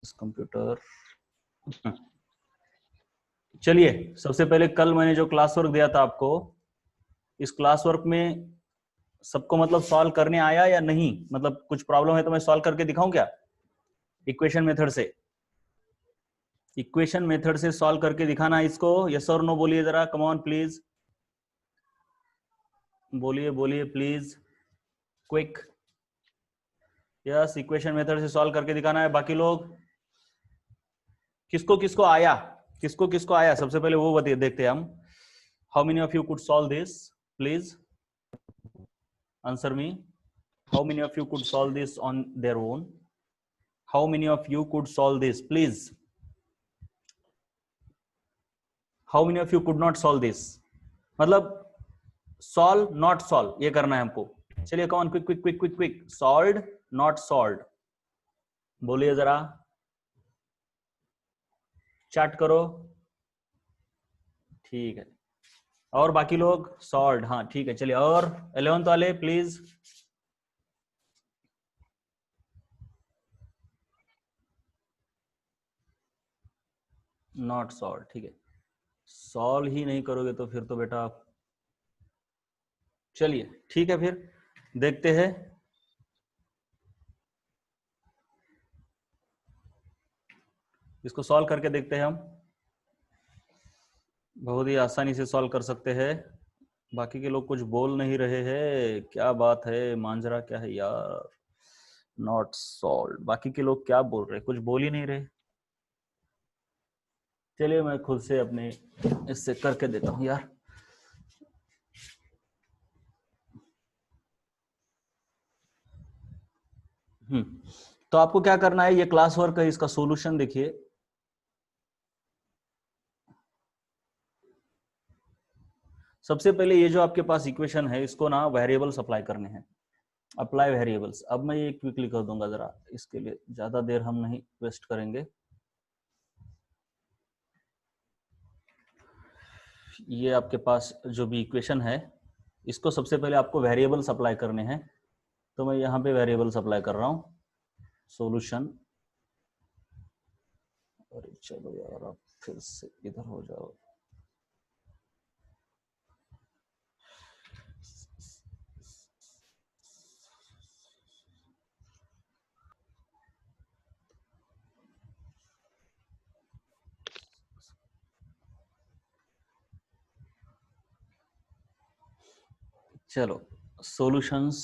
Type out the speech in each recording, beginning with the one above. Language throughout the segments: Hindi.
कंप्यूटर। चलिए, सबसे पहले कल मैंने जो क्लास वर्क दिया था आपको, इस क्लास वर्क में सबको मतलब सॉल्व करने आया या नहीं? मतलब कुछ प्रॉब्लम है तो मैं सॉल्व करके दिखाऊं क्या? इक्वेशन मेथड से, इक्वेशन मेथड से सॉल्व करके दिखाना इसको। यस और नो बोलिए जरा, कम ऑन प्लीज, बोलिए बोलिए please, quick. Yes, equation method से सॉल्व करके दिखाना है। बाकी लोग किसको किसको आया, किसको किसको आया, सबसे पहले वो बताइए, देखते हैं हम। How many of you could solve this, please answer me. How many of you could solve this on their own? How many of you could solve this please? How many of you could not solve this? मतलब सॉल्व नॉट सॉल्व ये करना है हमको। चलिए कौन, quick quick quick quick quick, solve not solve, बोलिए जरा, चैट करो। ठीक है, और बाकी लोग सॉल्व, हाँ ठीक है। चलिए, और 11th वाले प्लीज। नॉट सॉल्व, ठीक है। सॉल्व ही नहीं करोगे तो फिर तो बेटा, चलिए ठीक है, फिर देखते हैं। इसको सॉल्व करके देखते हैं हम, बहुत ही आसानी से सॉल्व कर सकते हैं। बाकी के लोग कुछ बोल नहीं रहे हैं, क्या बात है, मांजरा क्या है यार? नॉट सॉल्व, बाकी के लोग क्या बोल रहे हैं? कुछ बोल ही नहीं रहे। चलिए मैं खुद से अपने इससे करके देता हूं यार। तो आपको क्या करना है, ये क्लास वर्क है, इसका सॉल्यूशन देखिए। सबसे पहले ये जो आपके पास इक्वेशन है, इसको ना वेरिएबल्स अप्लाई करने हैं। अप्लाई वेरिएबल्स, अब मैं ये क्विकली कर दूंगा जरा, इसके लिए ज्यादा देर हम नहीं वेस्ट करेंगे। ये आपके पास जो भी इक्वेशन है, इसको सबसे पहले आपको वेरिएबल्स अप्लाई करने हैं। तो मैं यहाँ पे वेरिएबल्स अप्लाई कर रहा हूँ। सॉल्यूशन, अरे चलो यार, आप फिर से इधर हो जाओ। चलो, सॉल्यूशंस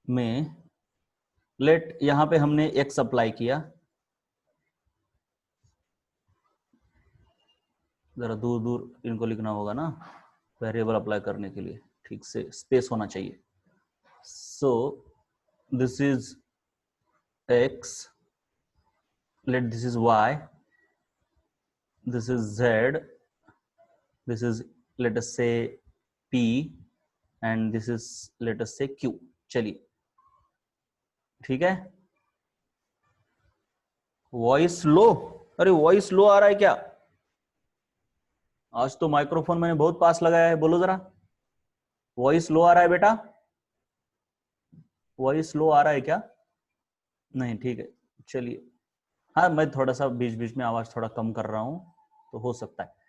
में लेट, यहां पे हमने एक्स अप्लाई किया, जरा दूर दूर इनको लिखना होगा ना, वेरिएबल अप्लाई करने के लिए ठीक से स्पेस होना चाहिए। So this is X, let this is Y, this is Z, this is let us say P, and this is let us say Q. चलिए ठीक है। वॉइस लो, अरे वॉइस लो आ रहा है क्या? आज तो माइक्रोफोन मैंने बहुत पास लगाया है, बोलो जरा, वॉइस लो आ रहा है बेटा? वॉइस लो आ रहा है क्या? नहीं, ठीक है। चलिए, हाँ मैं थोड़ा सा बीच बीच में आवाज थोड़ा कम कर रहा हूं, तो हो सकता है।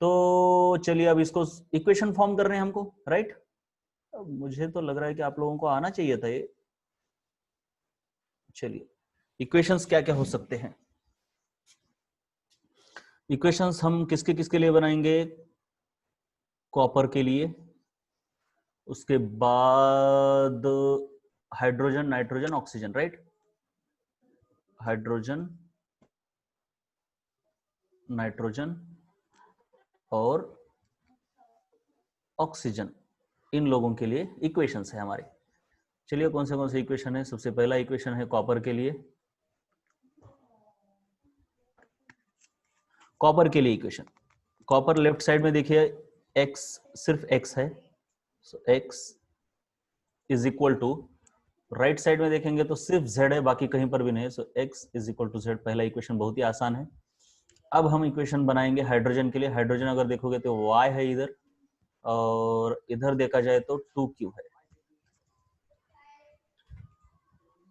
तो चलिए, अब इसको इक्वेशन फॉर्म कर रहे हैं हमको, राइट? मुझे तो लग रहा है कि आप लोगों को आना चाहिए था ये। चलिए, इक्वेशंस क्या क्या हो सकते हैं? इक्वेशंस हम किसके किसके लिए बनाएंगे? कॉपर के लिए, उसके बाद hydrogen, nitrogen, oxygen, right? Hydrogen, nitrogen और ऑक्सीजन, इन लोगों के लिए इक्वेशंस है हमारे। चलिए, कौन से इक्वेशन है? सबसे पहला इक्वेशन है कॉपर के लिए। कॉपर के लिए इक्वेशन, कॉपर लेफ्ट साइड में देखिए, x, सिर्फ x है, so x is equal to, right side में देखेंगे तो सिर्फ z है, बाकी कहीं पर भी नहीं है, so x is equal to z। पहला इक्वेशन बहुत ही आसान है। अब हम इक्वेशन बनाएंगे हाइड्रोजन के लिए। हाइड्रोजन अगर देखोगे तो y है इधर, और इधर देखा जाए तो 2q है।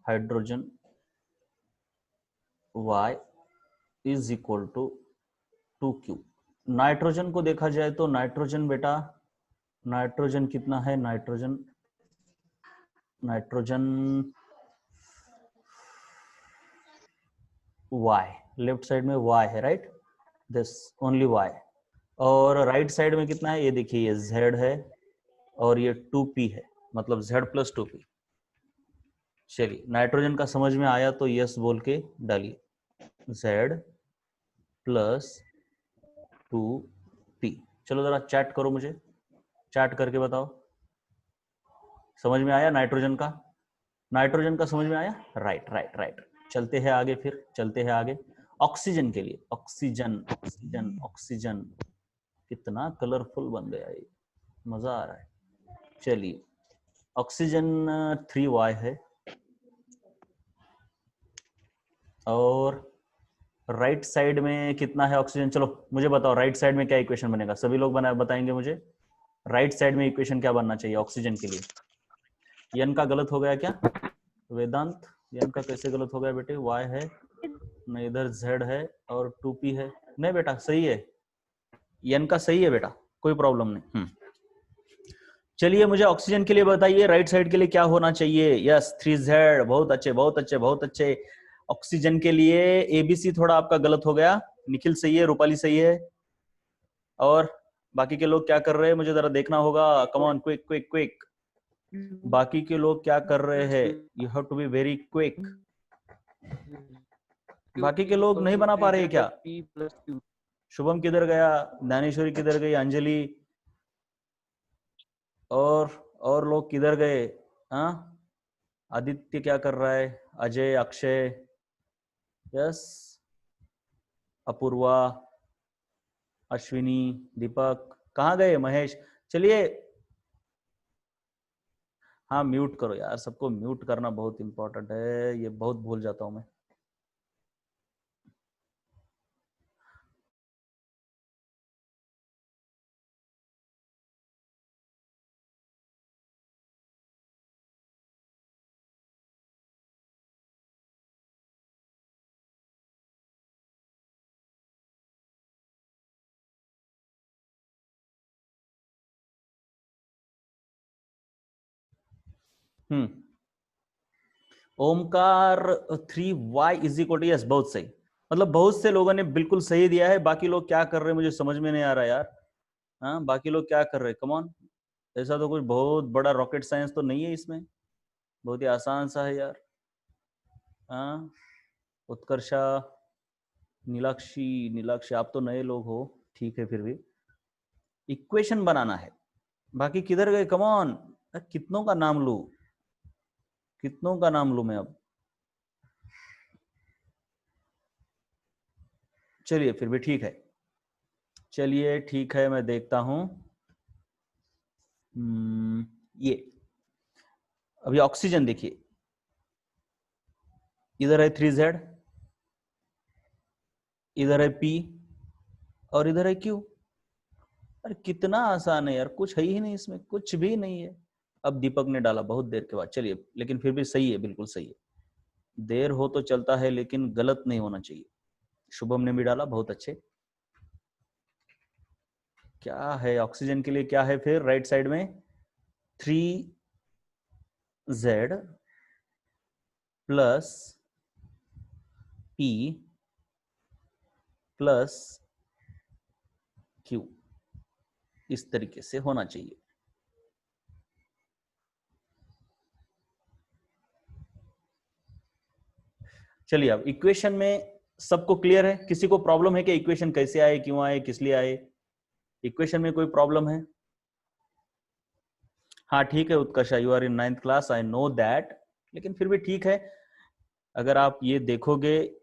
Hydrogen y is equal to 2q। Nitrogen को देखा जाए तो नाइट्रोजन बेटा, नाइट्रोजन कितना है, nitrogen nitrogen y, left side में y है, राइट, दिस ओनली y। और राइट साइड में कितना है, ये देखिए, ये z है और ये 2p है, मतलब z प्लस 2p। चलिए, नाइट्रोजन का समझ में आया तो यस बोल के डालिए, z प्लस 2p। चलो जरा चैट करो, मुझे चैट करके बताओ, समझ में आया नाइट्रोजन का, नाइट्रोजन का समझ में आया, राइट राइट राइट। चलते हैं आगे, फिर चलते हैं आगे ऑक्सीजन के लिए। ऑक्सीजन ऑक्सीजन ऑक्सीजन, कितना कलरफुल बन गया ये, मजा आ रहा है। चलिए, ऑक्सीजन 3y है, और राइट साइड में कितना है ऑक्सीजन, चलो मुझे बताओ राइट साइड में क्या इक्वेशन बनेगा, सभी लोग बताएंगे मुझे, राइट साइड में इक्वेशन क्या बनना चाहिए ऑक्सीजन के लिए। यन का गलत हो गया क्या वेदांत, यन का कैसे गलत हो गया बेटे, y है न, इधर z है और 2p है, नहीं बेटा सही है, यन का सही है बेटा, कोई प्रॉब्लम नहीं। चलिए मुझे ऑक्सीजन के लिए बताइए राइट साइड के लिए क्या होना चाहिए। यस 3z, बहुत अच्छे बहुत अच्छे बहुत अच्छे। ऑक्सीजन के लिए एबीसी थोड़ा आपका गलत हो गया, निखिल सही है, रूपाली सही है, और बाकी के लोग क्या कर रहे हैं मुझे जरा देखना होगा, come on quick quick quick, बाकी के लोग क्या कर रहे हैं, you have to be very quick. बाकी के लोग नहीं बना पा रहे क्या, शुभम किधर गया, ज्ञानेश्वरी किधर गई, अंजलि, और लोग किधर गए, हाँ, आदित्य क्या कर रहा है, अजय, अक्षय, यस, अपूर्वा, अश्विनी, दीपक कहाँ गए, महेश। चलिए, हाँ म्यूट करो यार, सबको म्यूट करना बहुत इंपॉर्टेंट है, ये बहुत भूल जाता हूं मैं। Omkar 3y is equal to, yes बहुत सही, मतलब बहुत से लोगों ने बिल्कुल सही दिया है, बाकी लोग क्या कर रहे हैं मुझे समझ में नहीं आ रहा यार, हाँ बाकी लोग क्या कर रहे हैं, कम ऑन, ऐसा तो कुछ बहुत बड़ा रॉकेट साइंस तो नहीं है इसमें, बहुत ही आसान सा है यार। हाँ, उत्कर्षा, नीलाक्षी, नीलाक्षी आप तो नए लोग हो, ठीक है, फिर भी इक्वेशन बनाना है, बाकी किधर गए, कम ऑन, कितनों का नाम लूं, कितनों का नाम लूं मैं अब, चलिए फिर भी ठीक है, चलिए ठीक है, मैं देखता हूं। ये अभी ऑक्सीजन देखिए, इधर है 3z, इधर है p, और इधर है q। अरे कितना आसान है यार, कुछ है ही नहीं इसमें, कुछ भी नहीं है। अब दीपक ने डाला बहुत देर के बाद, चलिए लेकिन फिर भी सही है, बिल्कुल सही है, देर हो तो चलता है लेकिन गलत नहीं होना चाहिए। शुभम ने भी डाला, बहुत अच्छे। क्या है ऑक्सीजन के लिए, क्या है फिर राइट साइड में, 3z plus p plus q, इस तरीके से होना चाहिए। चलिए, अब इक्वेशन में सबको क्लियर है, किसी को प्रॉब्लम है कि इक्वेशन कैसे आए, क्यों आए, किस लिए आए, इक्वेशन में कोई प्रॉब्लम है। हाँ ठीक है Utkarsha, you are in 9th class, I know that, लेकिन फिर भी ठीक है, अगर आप ये देखोगे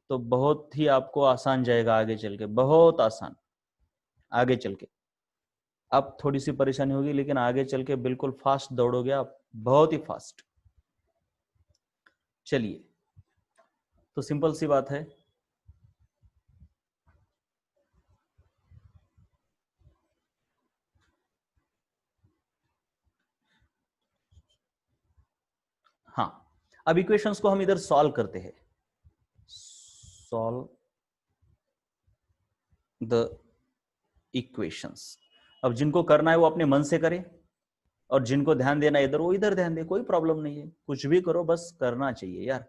तो बहुत ही आपको आसान जाएगा आगे चल के, बहुत आसान आगे चल के। अब थोड़ी सी परेशानी होगी लेकिन आगे चल के बिल्कुल फास्ट दौड़ोगे आप, बहुत ही फास्ट। चलिए, तो सिंपल सी बात है, हाँ अब इक्वेशंस को हम इधर सॉल्व करते हैं। Solve the equations. अब जिनको करना है वो अपने मन से करे, और जिनको ध्यान देना इधर वो इधर ध्यान दे, कोई प्रॉब्लम नहीं है, कुछ भी करो बस करना चाहिए यार।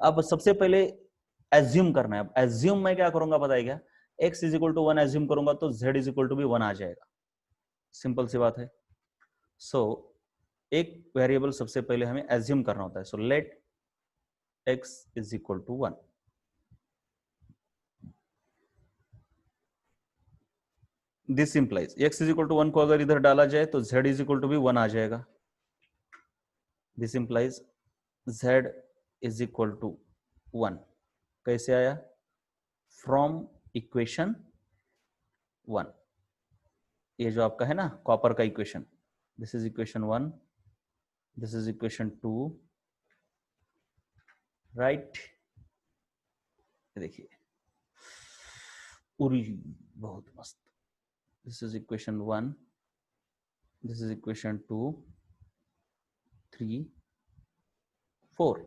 अब सबसे पहले एज्यूम करना है। अब एज्यूम मैं क्या करूंगा पता है क्या, x is equal to 1 assume करूंगा तो z इज इक्वल टू भी 1 आ जाएगा, सिंपल सी बात है। सो एक वेरिएबल सबसे पहले हमें एज्यूम करना होता है। So let x is equal to 1। This implies x is equal to 1 को अगर इधर डाला जाए तो z इज इक्वल टू भी 1 आ जाएगा। This implies z is equal to 1 कैसे आया, फ्रॉम इक्वेशन 1। ये जो आपका है ना कॉपर का equation, this is equation 1, this is equation 2, right. देखिए उरी बहुत मस्त। This is equation 1, this is equation 2, 3, 4।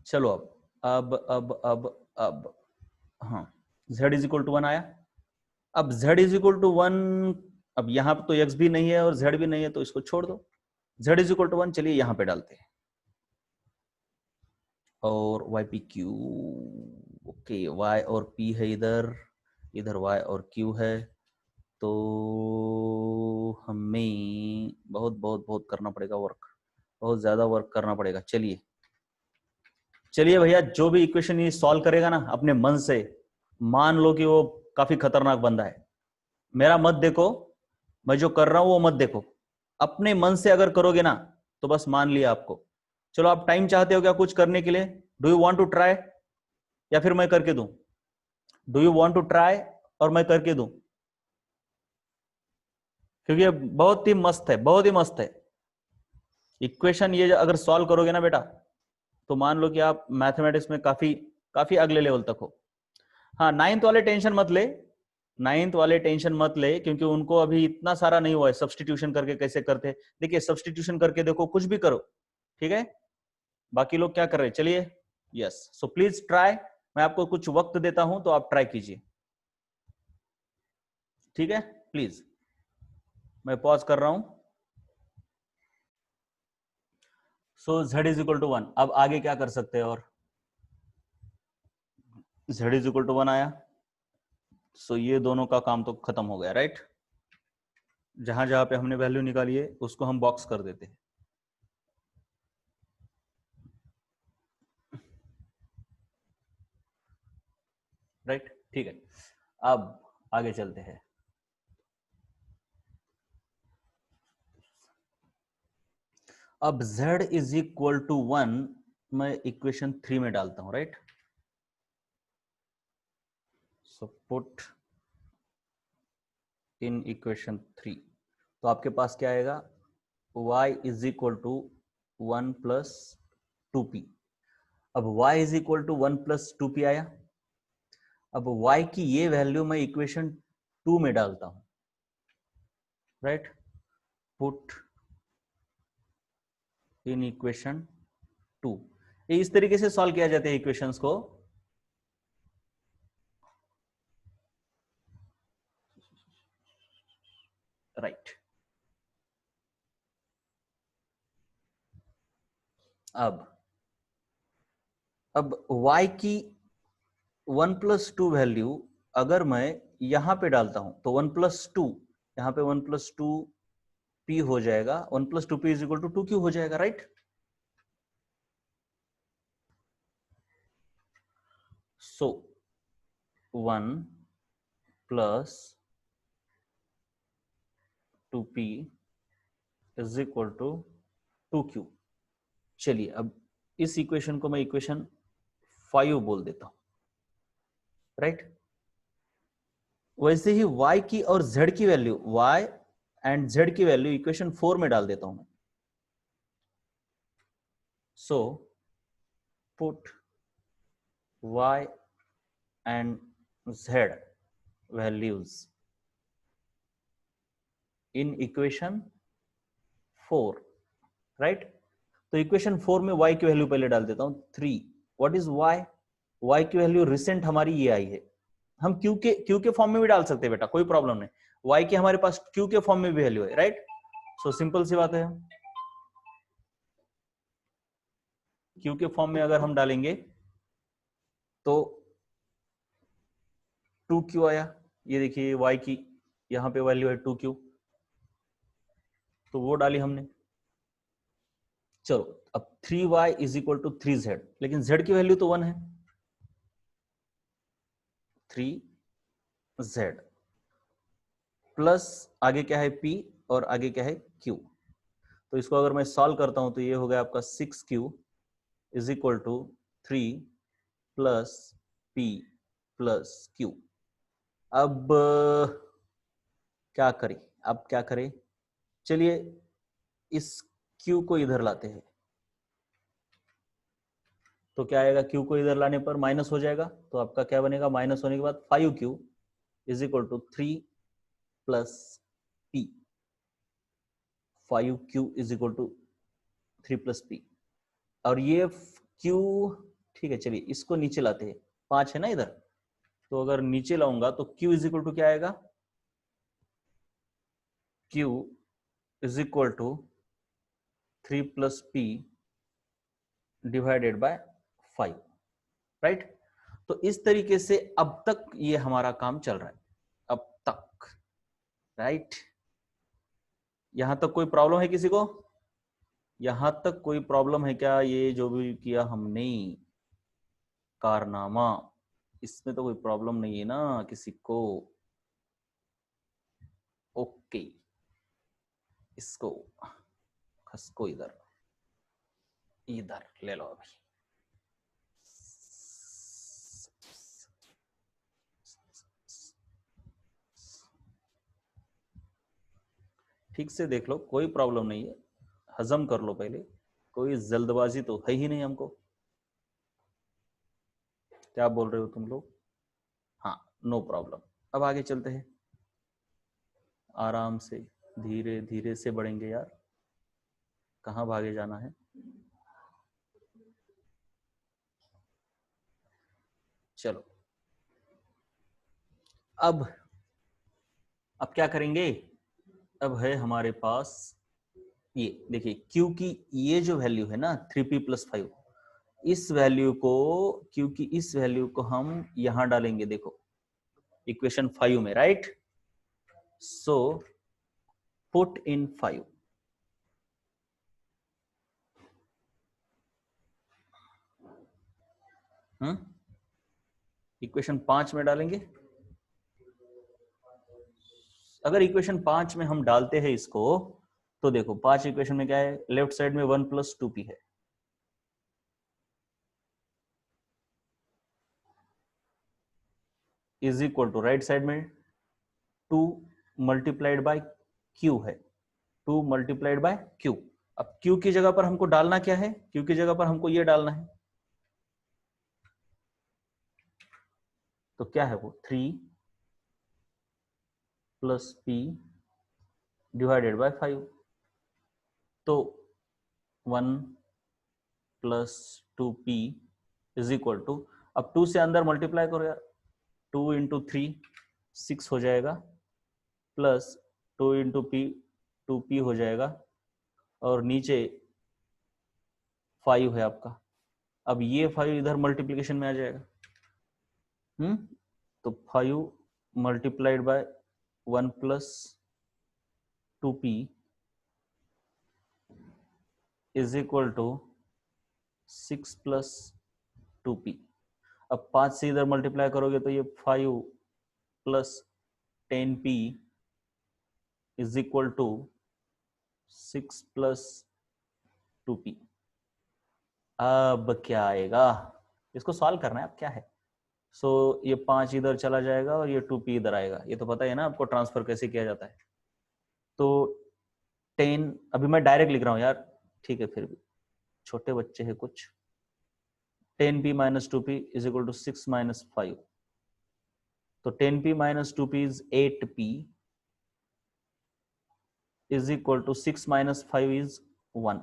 चलो अब हाँ z इज इक्वल टू 1 आया। अब z इज इक्वल टू 1, अब यहां तो x भी नहीं है और z भी नहीं है तो इसको छोड़ दो। z इज इक्वल टू 1 चलिए यहां पे डालते हैं, और ypq, ओके y और p है इधर, इधर y और q है, तो हमें बहुत बहुत बहुत करना पड़ेगा वर्क, बहुत ज्यादा वर्क करना पड़ेगा। चलिए चलिए भैया, जो भी इक्वेशन ये सॉल्व करेगा ना अपने मन से, मान लो कि वो काफी खतरनाक बंदा है, मेरा मत देखो, मैं जो कर रहा हूं वो मत देखो, अपने मन से अगर करोगे ना तो बस मान लिया आपको। चलो आप टाइम चाहते हो क्या कुछ करने के लिए, do you want to try, या फिर मैं करके दूं, do you want to try और मैं करके दूं, क्योंकि ये बहुत ही मस्त है, बहुत ही मस्त है इक्वेशन। ये अगर सॉल्व करोगे ना बेटा तो मान लो कि आप मैथमेटिक्स में काफी काफी अगले लेवल तक हो। हाँ नाइन्थ वाले टेंशन मत ले, नाइन्थ वाले टेंशन मत ले, क्योंकि उनको अभी इतना सारा नहीं हुआ है सब्सटीट्यूशन करके कैसे करते। देखिए सब्सटीट्यूशन करके देखो, कुछ भी करो, ठीक है, बाकी लोग क्या कर रहे हैं, चलिए। यस, सो प्लीज ट्राई, मैं आपको कुछ वक्त देता हूं तो आप ट्राई कीजिए, ठीक है, प्लीज मैं पॉज कर रहा हूं। सो z इज इक्वल टू 1, अब आगे क्या कर सकते हैं, और z इज इक्वल टू 1 आया, सो ये दोनों का काम तो खत्म हो गया, राइट। जहां जहां पे हमने वैल्यू निकाली है उसको हम बॉक्स कर देते हैं, राइट, ठीक है। अब आगे चलते हैं। अब z इज इक्वल टू 1 मैं इक्वेशन 3 में डालता हूं, right. So put in equation 3, तो आपके पास क्या आएगा, y is equal to 1 plus 2p। अब y is equal to 1 plus 2p आया। अब y की ये वैल्यू मैं इक्वेशन 2 में डालता हूं, राइट, पुट इन इक्वेशन 2। ये इस तरीके से सॉल्व किया जाता है इक्वेशंस को। राइट, अब y की 1 प्लस 2 वैल्यू अगर मैं यहां पे डालता हूं तो 1 प्लस 2, यहां पे 1 प्लस 2 p हो जाएगा, 1 plus 2p is equal to 2q हो जाएगा, right. So 1 plus 2p is equal to 2q। चलिए अब इस इक्वेशन को मैं इक्वेशन 5 बोल देता हूं, राइट। वैसे ही y की और z की वैल्यू, y एंड z की वैल्यू इक्वेशन 4 में डाल देता हूं मैं। So put y and z values in equation 4, right. तो इक्वेशन 4 में y की वैल्यू पहले डाल देता हूं 3। व्हाट इज y, y की वैल्यू रिसेंट हमारी ये आई है, हम क्यू के फॉर्म में भी डाल सकते हैं बेटा, कोई प्रॉब्लम नहीं, y की हमारे पास क्यू के फॉर्म में भी वैल्यू है, राइट। सो सिंपल सी बात है, क्यू के फॉर्म में अगर हम डालेंगे तो 2q आया, ये देखिए y की यहां पे वैल्यू है 2q, तो वो डाली हमने। चलो अब 3y is equal to 3z, लेकिन z की वैल्यू तो 1 है, 3z प्लस आगे क्या है p और आगे क्या है q। तो इसको अगर मैं सॉल्व करता हूं तो ये हो गया आपका 6q is equal to 3 plus p plus q। अब क्या करें, अब क्या करें, चलिए इस q को इधर लाते हैं, तो क्या आएगा, q को इधर लाने पर माइनस हो जाएगा, तो आपका क्या बनेगा, माइनस होने के बाद 5q is equal to 3 plus p, 5q is equal to 3 plus p। और ये q, ठीक है चलिए इसको नीचे लाते हैं, 5 है ना इधर, तो अगर नीचे लाऊंगा तो q इज इक्वल टू क्या आएगा, q is equal to 3 plus p divided by 5, right. तो इस तरीके से अब तक ये हमारा काम चल रहा है, अब तक, राइट। यहां तक कोई प्रॉब्लम है किसी को, यहां तक कोई प्रॉब्लम है क्या, ये जो भी किया हमने कारनामा, इसमें तो कोई प्रॉब्लम नहीं है ना किसी को, ओके। इसको खसको इधर, इधर ले लो अभी, ठीक से देख लो, कोई प्रॉब्लम नहीं है, हजम कर लो पहले, कोई जल्दबाजी तो है ही नहीं हमको। क्या बोल रहे हो तुम लोग, हाँ नो प्रॉब्लम। अब आगे चलते हैं, आराम से धीरे धीरे से बढ़ेंगे यार, कहाँ भागे जाना है। चलो अब क्या करेंगे, अब है हमारे पास ये देखिए q की ये जो वैल्यू है ना 3p प्लस 5, इस वैल्यू को, q की इस वैल्यू को हम यहां डालेंगे, देखो इक्वेशन 5 में, राइट। सो पुट इन 5, इक्वेशन 5 में डालेंगे। अगर इक्वेशन 5 में हम डालते हैं इसको, तो देखो 5 इक्वेशन में क्या है, लेफ्ट साइड में 1 प्लस 2p है, is equal to right side में 2 मल्टीप्लाइड बाय q है, 2 मल्टीप्लाइड बाय q। अब q की जगह पर हमको डालना क्या है, q की जगह पर हमको ये डालना है, तो क्या है वो 3 प्लस p डिवाइडेड बाय 5, तो 1 plus 2p is equal to, अब 2 से अंदर मल्टीप्लाई करो यार, 2 इंटू 3 6 हो जाएगा, प्लस 2 इंटू पी 2p हो जाएगा, और नीचे 5 है आपका। अब ये 5 इधर मल्टीप्लीकेशन में आ जाएगा, तो 5 multiplied by 1 plus 2p is equal to 6 plus 2p। अब 5 से इधर मल्टीप्लाई करोगे तो ये 5 plus 10p is equal to 6 plus 2p। अब क्या आएगा, इसको सॉल्व करना है, अब क्या है, सो ये 5 इधर चला जाएगा और ये 2p इधर आएगा, ये तो पता है ना आपको ट्रांसफर कैसे किया जाता है। तो 10, अभी मैं डायरेक्ट लिख रहा हूँ यार, ठीक है, फिर भी छोटे बच्चे हैं कुछ, 10p minus 2p is equal to 6 minus 5, तो 10p minus 2p is 8p is equal to 6 minus 5 is 1।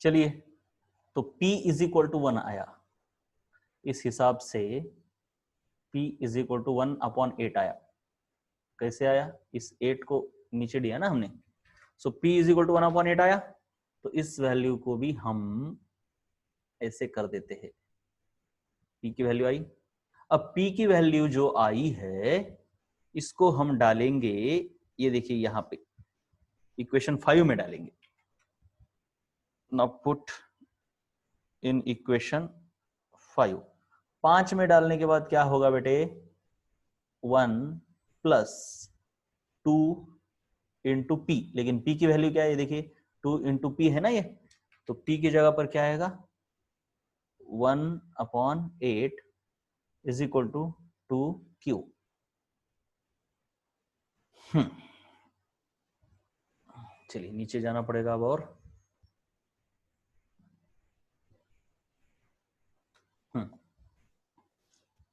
चलिए, तो P इज इक्वल टू 1 आया, इस हिसाब से P इज इक्वल टू 1/8 आया। कैसे आया? इस 8 को नीचे दिया ना हमने, सो P इज इक्वल टू 1/8 आया। तो इस वैल्यू को भी हम ऐसे कर देते हैं, P की वैल्यू आई। अब P की वैल्यू जो आई है इसको हम डालेंगे, ये देखिए यहां पे इक्वेशन 5 में डालेंगे। Now put in equation 5। 5 में डालने के बाद क्या होगा बेटे? 1 प्लस 2 इंटू पी, लेकिन P की वैल्यू क्या है? ये देखिए 2 इंटू पी है ना ये, तो P की जगह पर क्या आएगा? 1/8 इज इक्वल टू 2Q। चलिए नीचे जाना पड़ेगा अब, और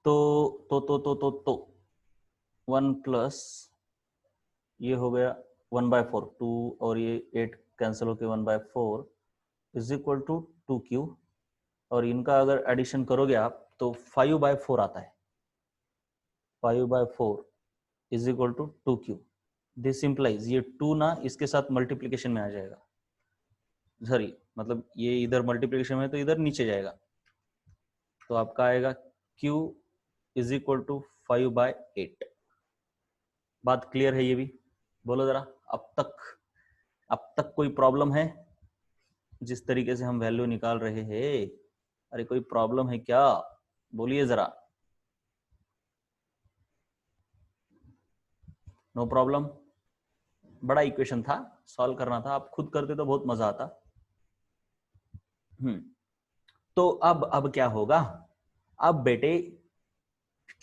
तो 1 प्लस ये हो गया 1/4, 2 और ये 8 कैंसिल होके 1/4 इज इक्वल टू 2Q। और इनका अगर एडिशन करोगे आप तो 5/4 आता है। 5/4 is equal to 2Q। This implies ये 2 ना इसके साथ मल्टीप्लीकेशन में आ जाएगा, सॉरी मतलब ये इधर मल्टीप्लीकेशन में तो इधर नीचे जाएगा, तो आपका आएगा Q इज इक्वल टू 5/8। बात क्लियर है ये भी? बोलो जरा, अब तक कोई प्रॉब्लम है? जिस तरीके से हम वैल्यू निकाल रहे हैं, अरे कोई प्रॉब्लम है क्या? बोलिए जरा। No problem? बड़ा इक्वेशन था, सॉल्व करना था, आप खुद करते तो बहुत मजा आता। तो अब क्या होगा? अब बेटे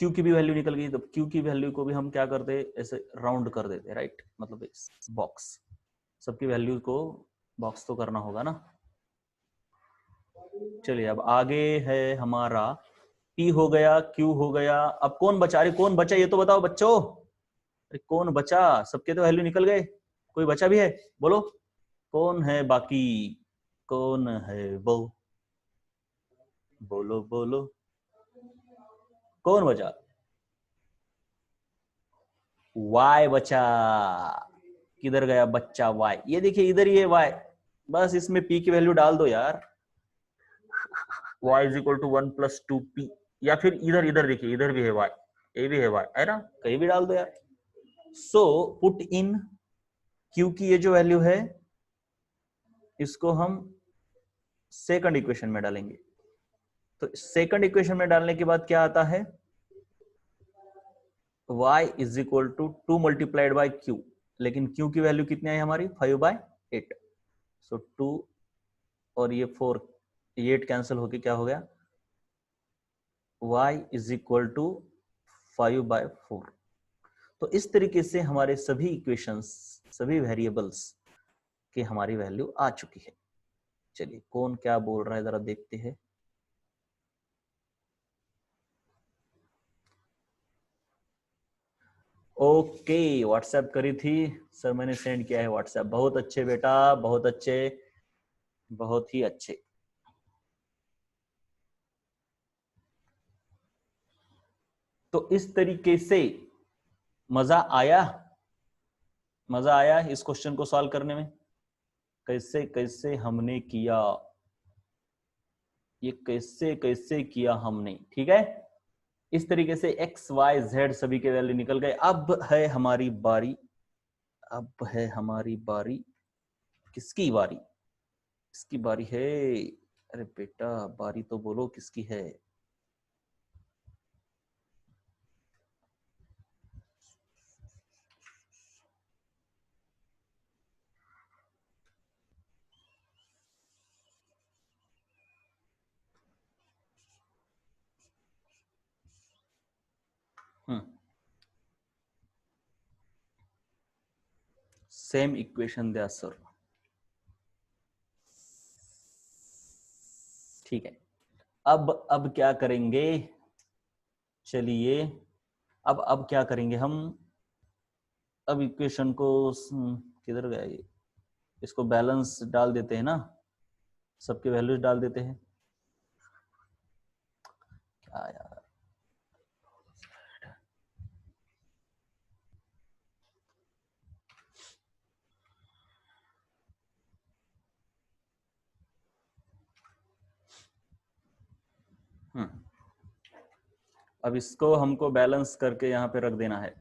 Q की भी वैल्यू निकल गई, तो Q की वैल्यू को भी हम क्या करते? ऐसे राउंड कर देते, राइट? मतलब बॉक्स, सबकी वैल्यू को बॉक्स तो करना होगा ना। चलिए अब आगे है हमारा P हो गया, Q हो गया, अब कौन बचा? अरे कौन बचा ये तो बताओ बच्चों। अरे कौन बचा? सबके तो वैल्यू निकल गए, कोई बचा भी है? बोलो कौन है बाकी? कौन है वो? बोलो बोलो, कौन बचा? Y बचा। किधर गया बच्चा Y? ये देखिए इधर ही है Y, बस इसमें P की वैल्यू डाल दो यार। Y is equal to 1 plus 2P, या फिर इधर इधर देखिए इधर भी है Y, ये भी है Y, है ना? कहीं भी डाल दो यार। सो पुट इन Q की ये जो वैल्यू है इसको हम सेकंड इक्वेशन में डालेंगे। तो सेकंड इक्वेशन में डालने के बाद क्या आता है? Y is equal to 2 multiplied by Q, लेकिन Q की वैल्यू कितनी आई हमारी? 5/8। सो 2 और ये 4, ये 8 कैंसिल होके क्या हो गया? Y is equal to 5/4। तो इस तरीके से हमारे सभी इक्वेशंस, सभी वेरिएबल्स की हमारी वैल्यू आ चुकी है। चलिए कौन क्या बोल रहा है जरा देखते हैं। ओके, व्हाट्सएप करी थी सर, मैंने सेंड किया है व्हाट्सएप। बहुत अच्छे बेटा, बहुत अच्छे, बहुत ही अच्छे। तो इस तरीके से मजा आया? मजा आया इस क्वेश्चन को सॉल्व करने में? कैसे कैसे हमने किया, ये कैसे कैसे किया हमने, ठीक है? इस तरीके से x y z सभी के वैल्यू निकल गए। अब है हमारी बारी, अब है हमारी बारी। किसकी बारी? किसकी बारी है? अरे बेटा बारी तो बोलो किसकी है? सेम इक्वेशन दिया सर, ठीक है। अब क्या करेंगे? चलिए अब क्या करेंगे हम? अब इक्वेशन को किधर गया ये? इसको बैलेंस डाल देते हैं ना। सबके वैल्यूज डाल देते हैं। क्या यार, अब इसको हमको बैलेंस करके यहाँ पे रख देना है।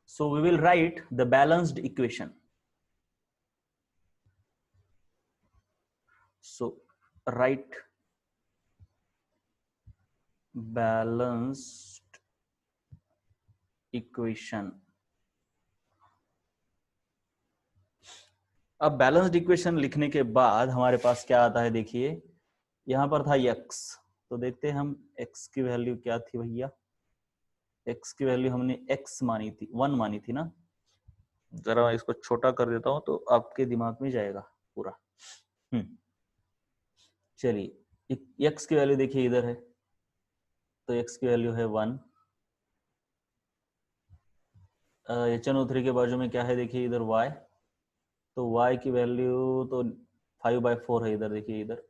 So we will write the balanced equation. So write balanced equation. अब बैलेंस्ड इक्वेशन लिखने के बाद हमारे पास क्या आता है, देखिए यहां पर था x, तो देखते हैं हम x की वैल्यू क्या थी भैया। x की वैल्यू हमने x मानी थी, 1 मानी थी ना। जरा इसको छोटा कर देता हूं तो आपके दिमाग में जाएगा पूरा। चलिए x की वैल्यू देखिए इधर है, तो x की वैल्यू है 1। HNO3 के बाजू में क्या है, देखिए इधर y, तो y की वैल्यू तो 5/4 है इधर, देखिए इधर।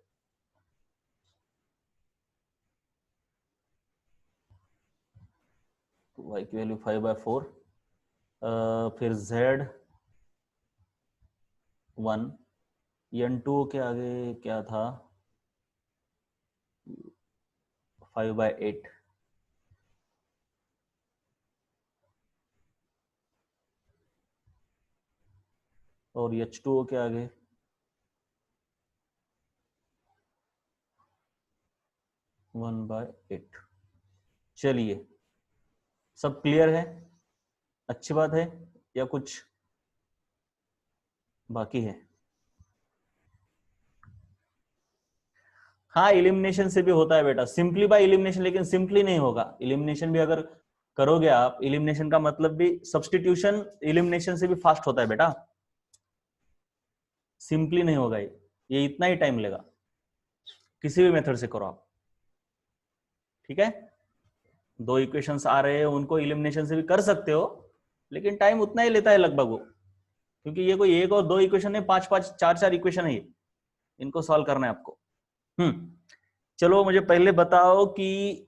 y की वैल्यू 5/4। फिर z 1, N2 के आगे क्या था, 5/8। और H2O के आगे 1/8। चलिए सब क्लियर है, अच्छी बात है, या कुछ बाकी है? हाँ, इलिमिनेशन से भी होता है बेटा, सिंपली बाय इलिमिनेशन, लेकिन सिंपली नहीं होगा। इलिमिनेशन भी अगर करोगे आप, इलिमिनेशन का मतलब भी सब्स्टिट्यूशन इलिमिनेशन से भी फास्ट होता है बेटा, सिंपली नहीं होगा ये इतना ही टाइम लेगा, किसी भी मेथड से करो आप, ठीक है। दो इक्वेशंस आ रहे हैं, उनको इलिमिनेशन से भी कर सकते हो, लेकिन टाइम उतना ही लेता है लगभग वो, क्योंकि ये कोई एक और दो इक्वेशन है, 5-5 4-4 इक्वेशन है ये, इनको सॉल्व करना है आपको। चलो मुझे पहले बताओ कि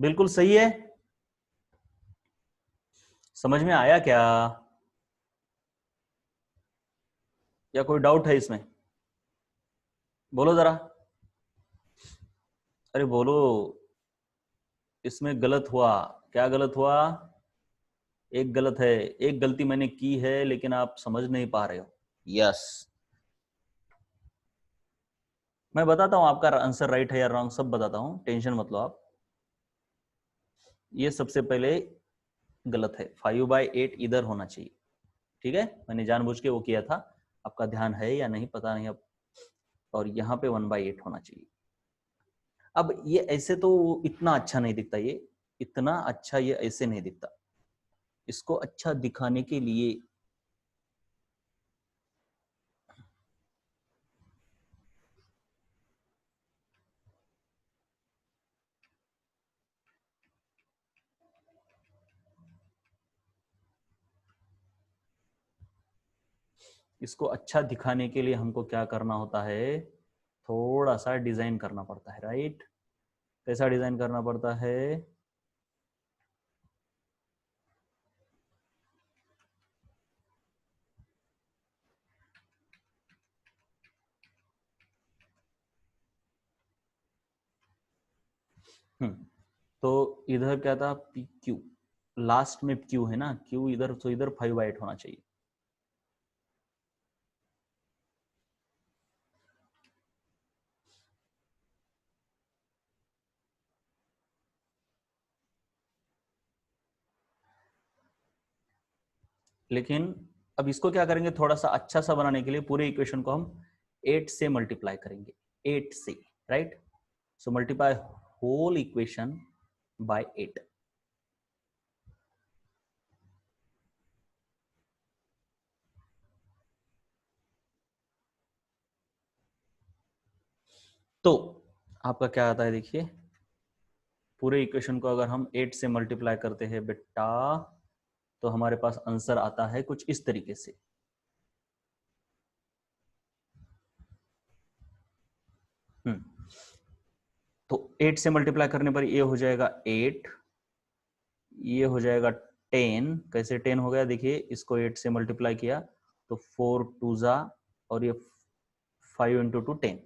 बिल्कुल सही है, समझ में आया क्या, या कोई डाउट है इसमें? बोलो जरा, अरे बोलो। इसमें गलत हुआ, क्या गलत हुआ? एक गलत है, एक गलती मैंने की है, लेकिन आप समझ नहीं पा रहे हो। यस, मैं बताता हूं आपका आंसर राइट है या रॉन्ग, सब बताता हूं, टेंशन मत लो आप। ये सबसे पहले गलत है, 5/8 इधर होना चाहिए, ठीक है, मैंने जानबूझ के वो किया था, आपका ध्यान है या नहीं पता नहीं अब। और यहाँ पे 1/8 होना चाहिए। अब ये ऐसे तो इतना अच्छा नहीं दिखता, ये इतना अच्छा ये ऐसे नहीं दिखता, इसको अच्छा दिखाने के लिए इसको अच्छा दिखाने के लिए हमको क्या करना होता है, थोड़ा सा डिजाइन करना पड़ता है, राइट। कैसा डिजाइन करना पड़ता है? तो इधर क्या था, पी क्यू, लास्ट में क्यू है ना, क्यू इधर, तो इधर 5/8 होना चाहिए। लेकिन अब इसको क्या करेंगे, थोड़ा सा अच्छा सा बनाने के लिए पूरे इक्वेशन को हम 8 से मल्टीप्लाई करेंगे, 8 से, right. So multiply whole equation by 8। तो आपका क्या आता है, देखिए पूरे इक्वेशन को अगर हम 8 से मल्टीप्लाई करते हैं बेटा, तो हमारे पास आंसर आता है कुछ इस तरीके से। तो 8 से मल्टीप्लाई करने पर ये हो जाएगा 8, ये हो जाएगा 10। कैसे 10 हो गया देखिए, इसको 8 से मल्टीप्लाई किया तो 4 2 जा, और ये 5 इंटू 2 10।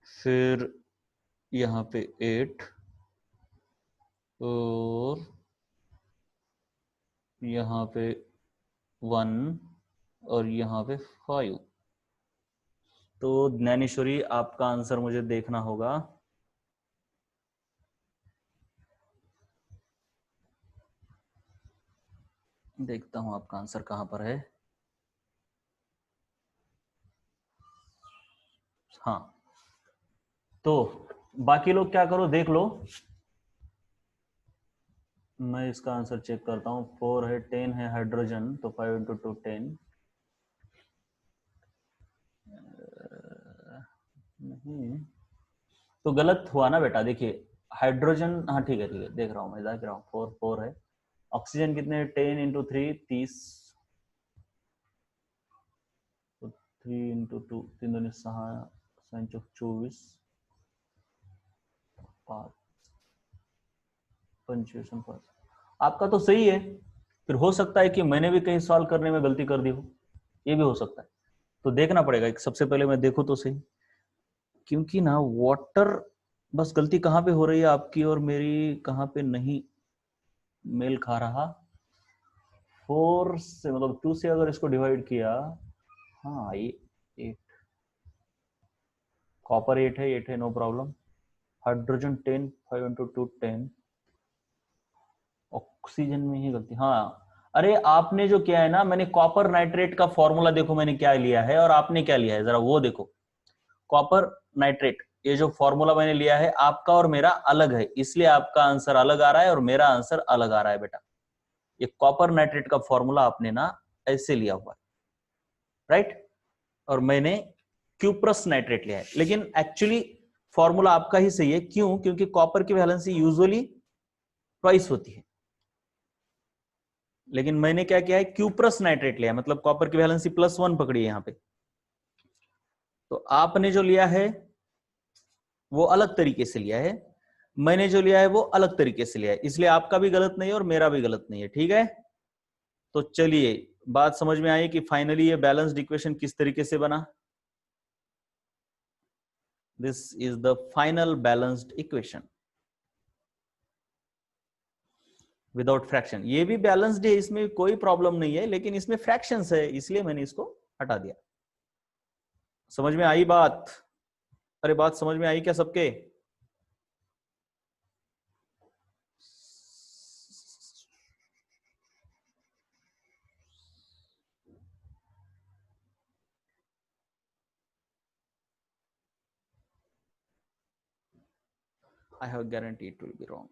फिर यहाँ पे 8 और यहाँ पे 1 और यहाँ पे 5। तो ज्ञानेश्वरी आपका आंसर मुझे देखना होगा। देखता हूं आपका आंसर कहां पर है। हाँ, तो बाकी लोग क्या करो देख लो, मैं इसका आंसर चेक करता हूँ। 4 है, 10 है हाइड्रोजन, तो 5 इंटू 2 10। नहीं तो गलत हुआ ना बेटा, देखिए हाइड्रोजन, हाँ ठीक है देख रहा हूँ मैं, देख रहा हूँ 4 4 है। ऑक्सीजन कितने, 10 इंटू 3 30, तो 3 इंटू 2 3 दूनी 6 24 5 5। आपका तो सही है, फिर हो सकता है कि मैंने भी कहीं सॉल्व करने में गलती कर दी हो, ये भी हो सकता है। तो देखना पड़ेगा, सबसे पहले मैं देखूं तो सही, क्योंकि ना वाटर, बस गलती कहाँ पे हो रही है आपकी और मेरी, कहाँ पे नहीं मेल खा रहा। 4 से मतलब 2 से अगर इसको डिवाइड किया, हाँ ये 8, कॉपर 8 है, 8 है, no problem. Hydrogen 10, 5 into 2 10। Oxygen में ही गलती, हाँ। अरे आपने जो किया है ना, मैंने कॉपर नाइट्रेट का फॉर्मूला देखो मैंने क्या लिया है और आपने क्या लिया है, जरा वो देखो। कॉपर नाइट्रेट, ये जो फॉर्मूला मैंने लिया है आपका और मेरा अलग है, इसलिए आपका आंसर अलग आ रहा है और मेरा आंसर अलग आ रहा है बेटा। ये कॉपर नाइट्रेट का फॉर्मूला आपने ना ऐसे लिया हुआ है, राइट, और मैंने क्यूप्रस नाइट्रेट लिया है। लेकिन एक्चुअली फॉर्मूला आपका ही सही है, क्यों, क्योंकि कॉपर की वैलेंसी यूजुअली ट्वाइस होती है, लेकिन मैंने क्या किया है, क्यूप्रस नाइट्रेट लिया है, मतलब कॉपर की वैलेंसी +1 पकड़ी है यहां पे। तो आपने जो लिया है वो अलग तरीके से लिया है, मैंने जो लिया है वो अलग तरीके से लिया है, इसलिए आपका भी गलत नहीं है और मेरा भी गलत नहीं है, ठीक है। तो चलिए, बात समझ में आई कि फाइनली ये बैलेंस्ड इक्वेशन किस तरीके से बना। This is the final balanced equation without fraction. ये भी बैलेंस्ड है, इसमें कोई प्रॉब्लम नहीं है, लेकिन इसमें फ्रैक्शंस है, इसलिए मैंने इसको हटा दिया। समझ में आई बात? अरे बात समझ में आई क्या सबके? I have a guarantee it will be wrong.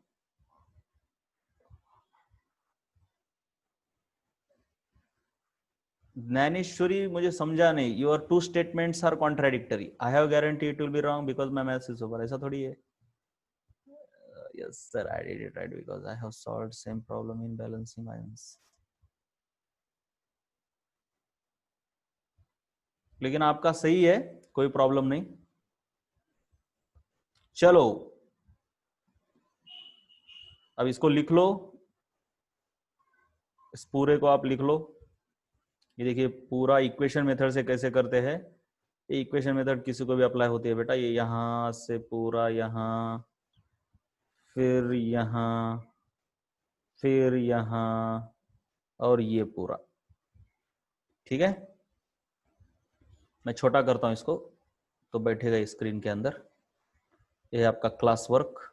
Dnyaneshwari मुझे समझा नहीं, your two statements are contradictory. I have guarantee it will be wrong because my maths is over, ऐसा थोड़ी है। Yes sir, I did it right because I have solved same problem in balancing ions. लेकिन आपका सही है, कोई प्रॉब्लम नहीं। चलो अब इसको लिख लो, इस पूरे को आप लिख लो। ये देखिए पूरा इक्वेशन मेथड से कैसे करते हैं। ये इक्वेशन मेथड किसी को भी अप्लाई होती है बेटा। ये यहां से पूरा यहां, फिर यहां, फिर यहां, और ये पूरा, ठीक है। मैं छोटा करता हूं इसको तो बैठेगा स्क्रीन के अंदर। ये है आपका क्लास वर्क।